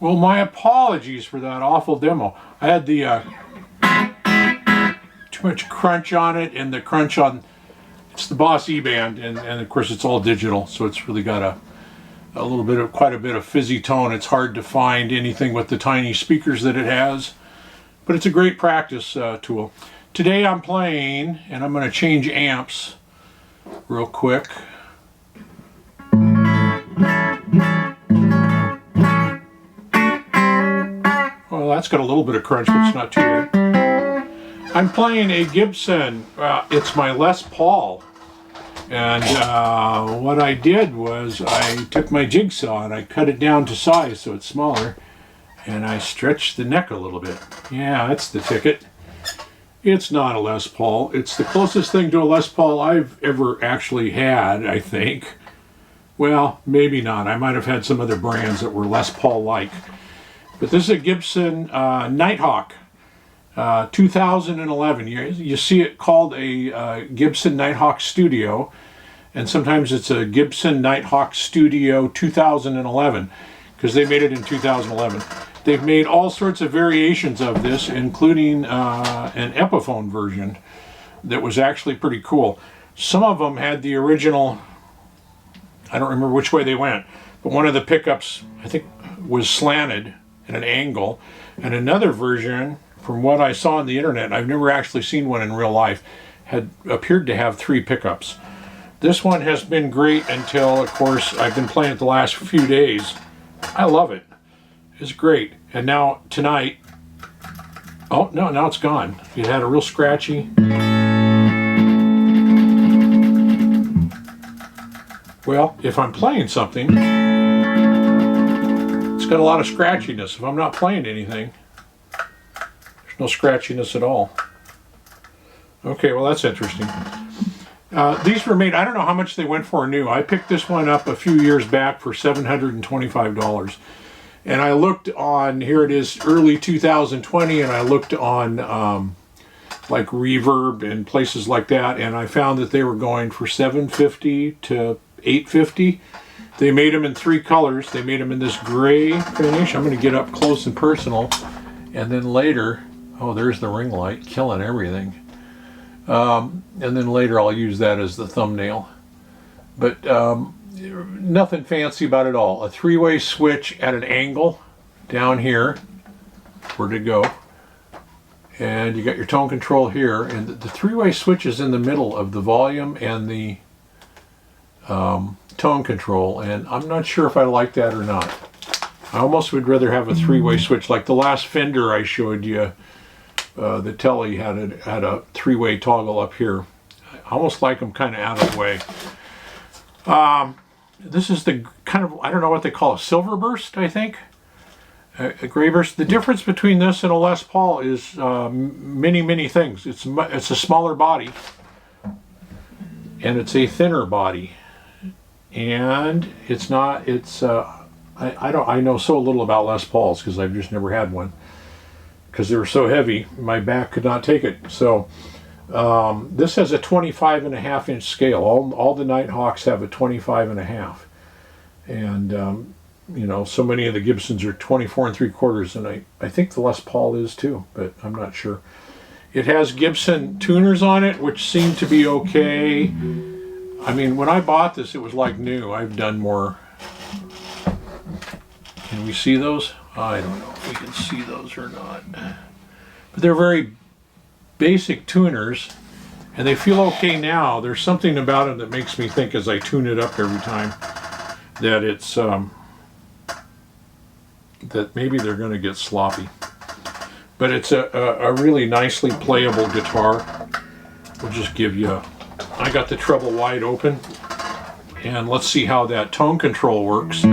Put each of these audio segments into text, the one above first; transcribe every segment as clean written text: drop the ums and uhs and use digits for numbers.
Well, my apologies for that awful demo. I had the too much crunch on it, and the crunch on, it's the Boss E-band, and of course it's all digital, so it's really got a little bit of, quite a bit of fizzy tone. It's hard to find anything with the tiny speakers that it has, but it's a great practice tool. Today I'm playing, and I'm going to change amps real quick. Well, that's got a little bit of crunch, but it's not too bad. I'm playing a Gibson. It's my Les Paul. And what I did was I took my jigsaw and I cut it down to size so it's smaller. And I stretched the neck a little bit. Yeah, that's the ticket. It's not a Les Paul. It's the closest thing to a Les Paul I've ever actually had, I think. Well, maybe not. I might have had some other brands that were Les Paul-like. But this is a Gibson Nighthawk, 2011. You see it called a Gibson Nighthawk Studio, and sometimes it's a Gibson Nighthawk Studio 2011, because they made it in 2011. They've made all sorts of variations of this, including an Epiphone version that was actually pretty cool. Some of them had the original, I don't remember which way they went, but one of the pickups, I think, was slanted at an angle, and another version, from what I saw on the internet, I've never actually seen one in real life, had appeared to have 3 pickups. This one has been great until, of course, I've been playing it the last few days. I love it. It's great. And now tonight, oh no, now it's gone. It had a real scratchy. Well, if I'm playing something, it's got a lot of scratchiness. If I'm not playing anything, there's no scratchiness at all. Okay, well that's interesting. These were made, I don't know how much they went for new. I picked this one up a few years back for $725. And I looked on, here it is, early 2020, and I looked on like Reverb and places like that, and I found that they were going for $750 to $850. They made them in 3 colors. They made them in this gray finish. I'm going to get up close and personal, and then later, oh, there's the ring light, killing everything. And then later I'll use that as the thumbnail. But nothing fancy about it all. A 3-way switch at an angle down here. Where'd it go? And you got your tone control here, and the 3-way switch is in the middle of the volume and the tone control, and I'm not sure if I like that or not. I almost would rather have a 3-way switch. Like the last Fender I showed you, the Telly had a 3-way toggle up here. I almost like them kind of out of the way. This is the kind of, I don't know what they call a silver burst, I think. A gray burst. The difference between this and a Les Paul is many things. It's a smaller body, and it's a thinner body, and it's not. It's I know so little about Les Pauls because I've just never had one because they were so heavy. My back could not take it. So this has a 25.5-inch scale. All the Nighthawks have a 25.5, and you know, so many of the Gibsons are 24 3/4, and I think the Les Paul is too, but I'm not sure. It has Gibson tuners on it, which seem to be okay. I mean, when I bought this, it was like new. I've done more. Can we see those? I don't know if we can see those or not. But they're very basic tuners, and they feel okay now. There's something about them that makes me think, as I tune it up every time, that it's that maybe they're going to get sloppy. But it's a really nicely playable guitar. We'll just give you I got the treble wide open, and let's see how that tone control works.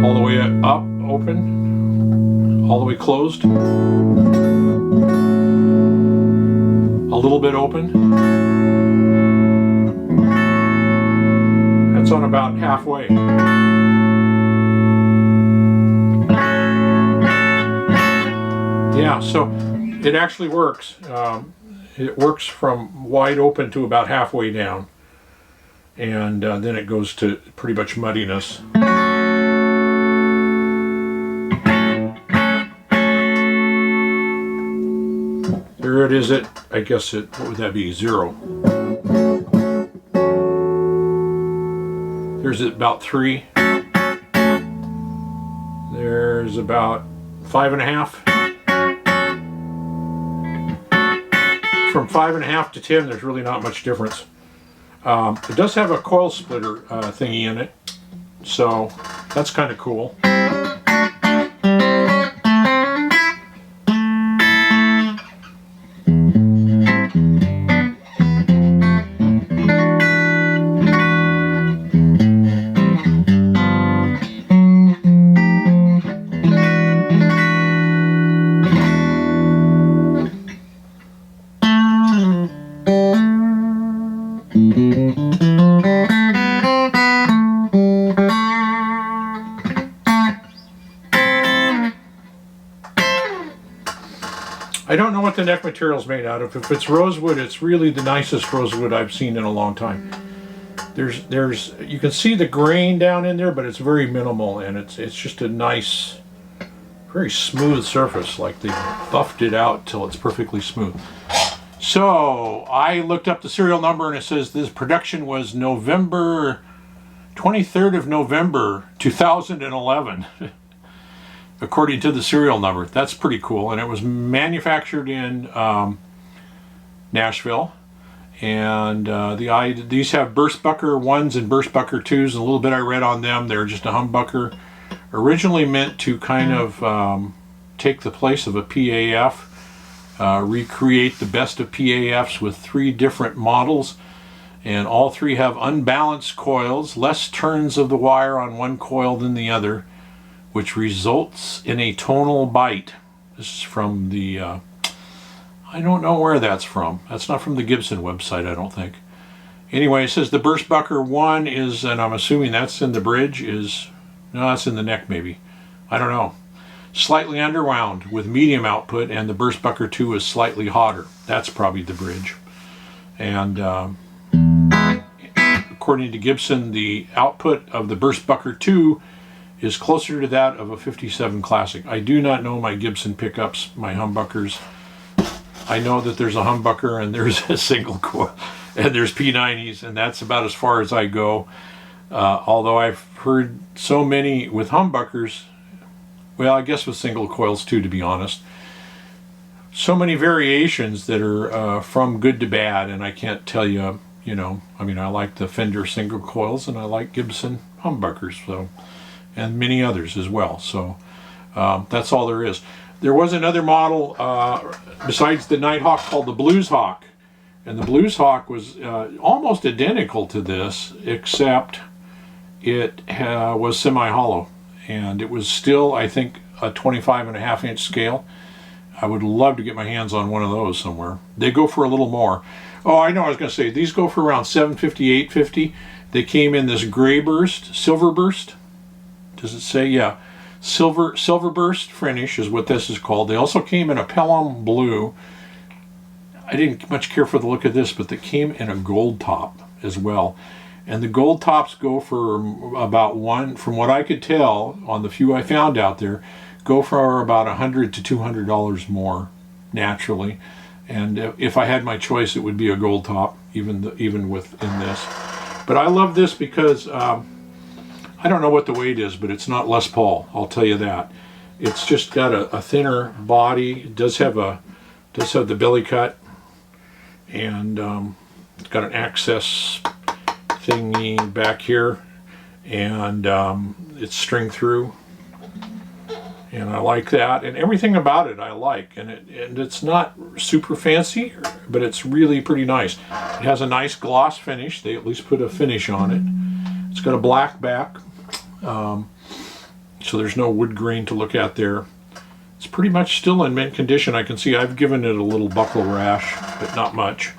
All the way up, open, all the way closed, a little bit open. That's on about halfway. Yeah, so it actually works. It works from wide open to about halfway down, and then it goes to pretty much muddiness. Here it is at, I guess what would that be, 0. There's about 3. There's about 5.5. From 5.5 to 10, there's really not much difference. It does have a coil splitter thingy in it, so that's kind of cool. I don't know what the neck material is made out of. If it's rosewood, it's really the nicest rosewood I've seen in a long time. You can see the grain down in there, but it's very minimal, and it's just a nice, very smooth surface, like they buffed it out till it's perfectly smooth. So I looked up the serial number, and it says this production was November 23rd of November 2011. According to the serial number. That's pretty cool. And it was manufactured in Nashville. And these have Burstbucker 1s and Burstbucker 2s. And a little bit I read on them. They're just a humbucker. Originally meant to kind of take the place of a PAF. Recreate the best of PAFs with 3 different models. And all 3 have unbalanced coils. Less turns of the wire on one coil than the other, which results in a tonal bite. This is from the, I don't know where that's from. That's not from the Gibson website, I don't think. Anyway, it says the Burstbucker 1 is, and I'm assuming that's in the bridge, no, that's in the neck maybe. I don't know. Slightly underwound with medium output, and the Burstbucker 2 is slightly hotter. That's probably the bridge. And according to Gibson, the output of the Burstbucker 2 is closer to that of a 57 Classic. I do not know my Gibson pickups, my humbuckers. I know that there's a humbucker and there's a single coil and there's P90s, and that's about as far as I go. Although I've heard so many with humbuckers, well, I guess with single coils too, to be honest. So many variations that are from good to bad, and I can't tell you, I mean, I like the Fender single coils and I like Gibson humbuckers, so, and many others as well. So that's all there is. There was another model besides the Nighthawk called the Blues Hawk, and the Blues Hawk was almost identical to this, except it was semi-hollow, and it was still, I think, a 25.5-inch scale. I would love to get my hands on one of those somewhere. They go for a little more. Oh, I know, I was going to say, these go for around $750, $850. They came in this gray burst, silver burst. Does it say? Yeah. Silver burst finish is what this is called. They also came in a pelham blue. I didn't much care for the look of this, but they came in a gold top as well. And the gold tops go for about from what I could tell on the few I found out there, go for about $100 to $200 more naturally. And if I had my choice, it would be a gold top, even within this. But I love this because I don't know what the weight is, but it's not Les Paul, I'll tell you that. It's just got a thinner body. It does have the billy cut, and it's got an access thingy back here, and it's string through, and I like that, and everything about it I like, and it's not super fancy, but it's really pretty nice. It has a nice gloss finish. They at least put a finish on it. It's got a black back, so there's no wood grain to look at there. It's pretty much still in mint condition. I can see I've given it a little buckle rash, but not much.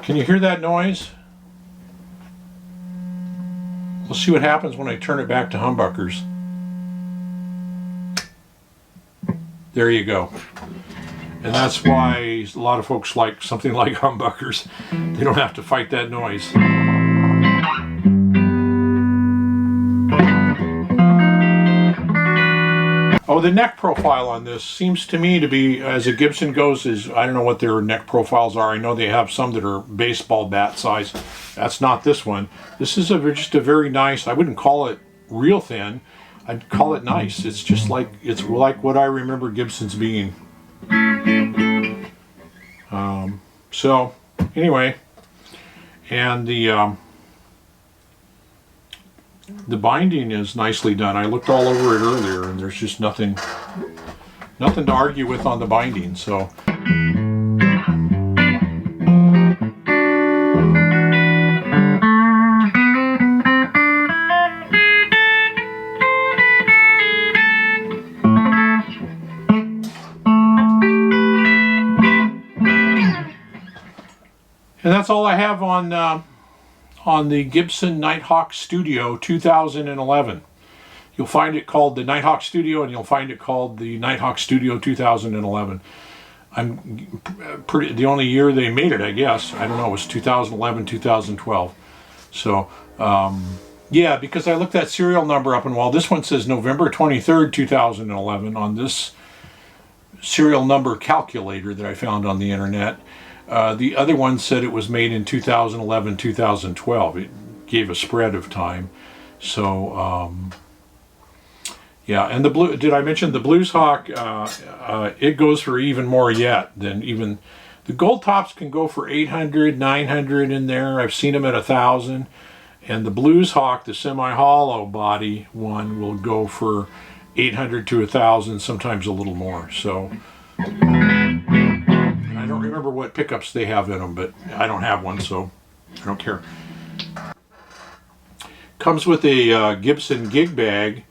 Can you hear that noise? We'll see what happens when I turn it back to humbuckers. There you go. And that's why a lot of folks like something like humbuckers. They don't have to fight that noise. Oh, the neck profile on this seems to me to be, as a Gibson goes, is, I don't know what their neck profiles are. I know they have some that are baseball bat size. That's not this one. This is just a very nice, I wouldn't call it real thin. I'd call it nice. It's just like, it's like what I remember Gibsons being. So anyway, and the binding is nicely done. I looked all over it earlier, and there's just nothing to argue with on the binding. So. And that's all I have on the Gibson Nighthawk Studio 2011. You'll find it called the Nighthawk Studio, and you'll find it called the Nighthawk Studio 2011. The only year they made it, I guess, I don't know, it was 2011, 2012. So, yeah, because I looked that serial number up, and while this one says November 23rd, 2011 on this serial number calculator that I found on the internet, the other one said it was made in 2011, 2012. It gave a spread of time. So, yeah, and the blue, did I mention the Blues Hawk? It goes for even more yet than even, the gold tops can go for 800, 900 in there. I've seen them at 1,000. And the Blues Hawk, the semi-hollow body one, will go for 800 to 1,000, sometimes a little more. So, I don't remember what pickups they have in them, but I don't have one, so I don't care. Comes with a Gibson gig bag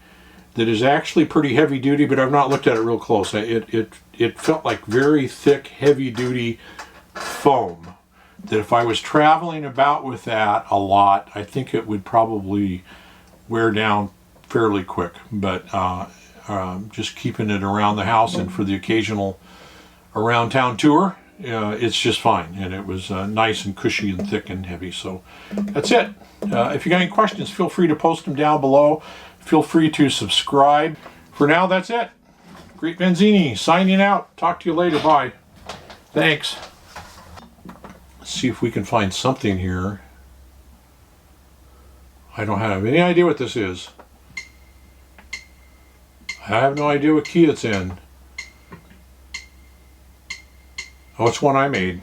that is actually pretty heavy duty, but I've not looked at it real close. It felt like very thick, heavy duty foam that if I was traveling about with that a lot, I think it would probably wear down fairly quick. But just keeping it around the house and for the occasional around town tour, it's just fine. And it was nice and cushy and thick and heavy. So that's it. If you got any questions, feel free to post them down below. Feel free to subscribe. For now, that's it. Great Benzini signing out. Talk to you later. Bye. Thanks. Let's see if we can find something here. I don't have any idea what this is. I have no idea what key it's in. Oh, it's one I made.